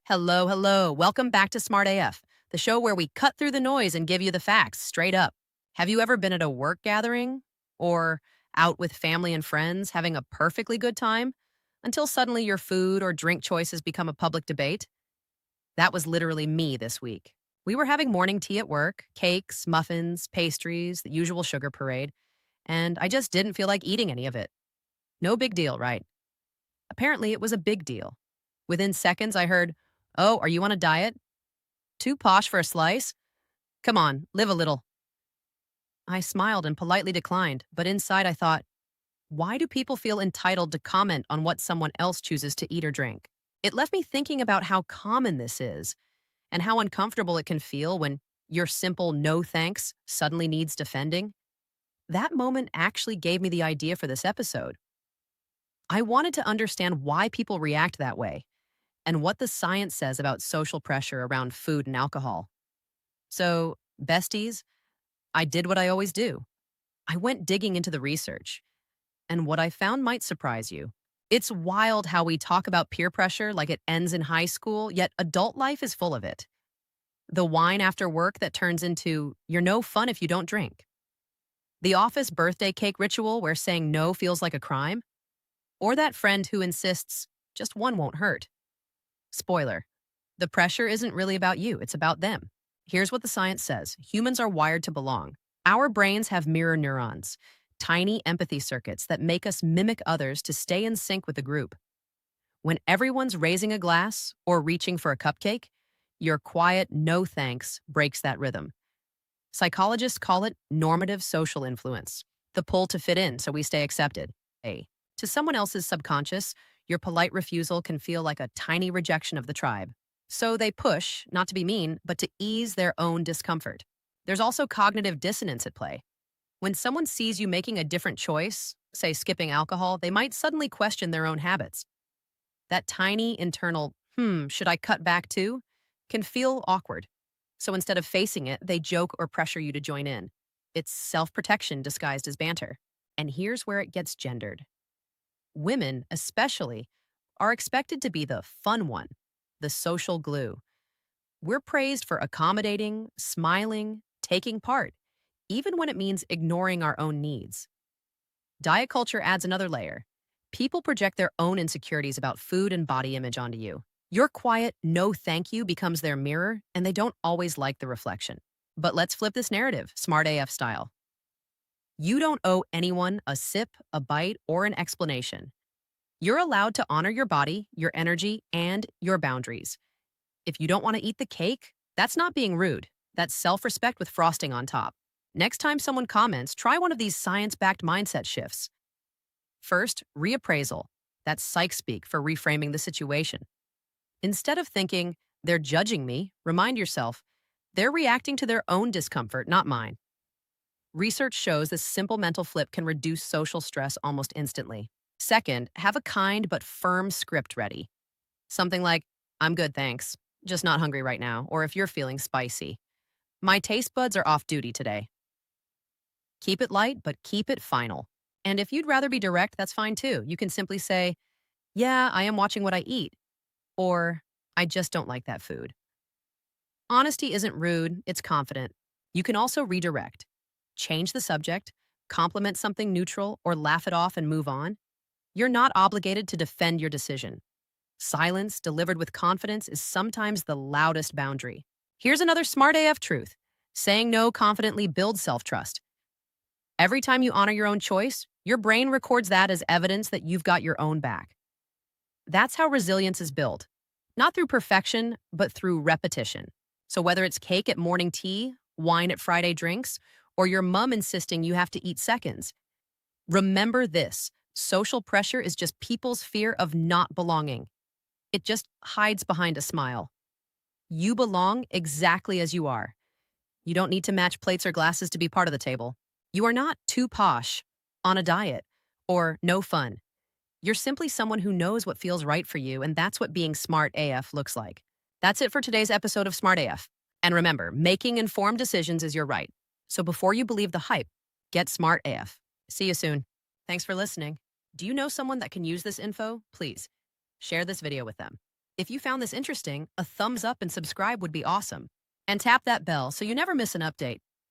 Hello, hello. Welcome back to Smart AF, the show where we cut through the noise and give you the facts straight up. Have you ever been at a work gathering or out with family and friends having a perfectly good time until suddenly your food or drink choices become a public debate? That was literally me this week. We were having morning tea at work, cakes, muffins, pastries, the usual sugar parade, and I just didn't feel like eating any of it. No big deal, right? Apparently, it was a big deal. Within seconds, I heard, "Oh, are you on a diet? Too posh for a slice? Come on, live a little." I smiled and politely declined, but inside I thought, why do people feel entitled to comment on what someone else chooses to eat or drink? It left me thinking about how common this is and how uncomfortable it can feel when your simple no thanks suddenly needs defending. That moment actually gave me the idea for this episode. I wanted to understand why people react that way and what the science says about social pressure around food and alcohol. So, besties, I did what I always do. I went digging into the research, and what I found might surprise you. It's wild how we talk about peer pressure like it ends in high school, yet adult life is full of it. The wine after work that turns into, "you're no fun if you don't drink." The office birthday cake ritual where saying no feels like a crime. Or that friend who insists, "just one won't hurt." Spoiler, the pressure isn't really about you, it's about them. Here's what the science says. Humans are wired to belong. Our brains have mirror neurons, tiny empathy circuits that make us mimic others to stay in sync with the group. When everyone's raising a glass or reaching for a cupcake, your quiet no thanks breaks that rhythm. Psychologists call it normative social influence, the pull to fit in so we stay accepted. To someone else's subconscious, your polite refusal can feel like a tiny rejection of the tribe. So they push, not to be mean, but to ease their own discomfort. There's also cognitive dissonance at play. When someone sees you making a different choice, say skipping alcohol, they might suddenly question their own habits. That tiny internal, should I cut back too, can feel awkward. So instead of facing it, they joke or pressure you to join in. It's self-protection disguised as banter. And here's where it gets gendered. Women, especially, are expected to be the fun one, the social glue. We're praised for accommodating, smiling, taking part, even when it means ignoring our own needs. Diet culture adds another layer. People project their own insecurities about food and body image onto you. Your quiet, no thank you becomes their mirror, and they don't always like the reflection. But let's flip this narrative, Smart AF style. You don't owe anyone a sip, a bite, or an explanation. You're allowed to honor your body, your energy, and your boundaries. If you don't want to eat the cake, that's not being rude. That's self-respect with frosting on top. Next time someone comments, try one of these science-backed mindset shifts. First, reappraisal. That's psych speak for reframing the situation. Instead of thinking, "they're judging me," remind yourself, "they're reacting to their own discomfort, not mine." Research shows this simple mental flip can reduce social stress almost instantly. Second, have a kind but firm script ready. Something like, "I'm good, thanks. Just not hungry right now," or if you're feeling spicy, "my taste buds are off duty today." Keep it light, but keep it final. And if you'd rather be direct, that's fine too. You can simply say, "Yeah, I am watching what I eat," or "I just don't like that food." Honesty isn't rude, it's confident. You can also redirect. Change the subject, compliment something neutral, or laugh it off and move on. You're not obligated to defend your decision. Silence delivered with confidence is sometimes the loudest boundary. Here's another smart AF truth. Saying no confidently builds self-trust. Every time you honor your own choice, your brain records that as evidence that you've got your own back. That's how resilience is built. Not through perfection, but through repetition. So whether it's cake at morning tea, wine at Friday drinks, or your mom insisting you have to eat seconds, remember this. Social pressure is just people's fear of not belonging. It just hides behind a smile. You belong exactly as you are. You don't need to match plates or glasses to be part of the table. You are not too posh, on a diet, or no fun. You're simply someone who knows what feels right for you, and that's what being smart AF looks like. That's it for today's episode of Smart AF. And remember, making informed decisions is your right. So before you believe the hype, get smart AF. See you soon. Thanks for listening. Do you know someone that can use this info? Please share this video with them. If you found this interesting, a thumbs up and subscribe would be awesome. And tap that bell so you never miss an update.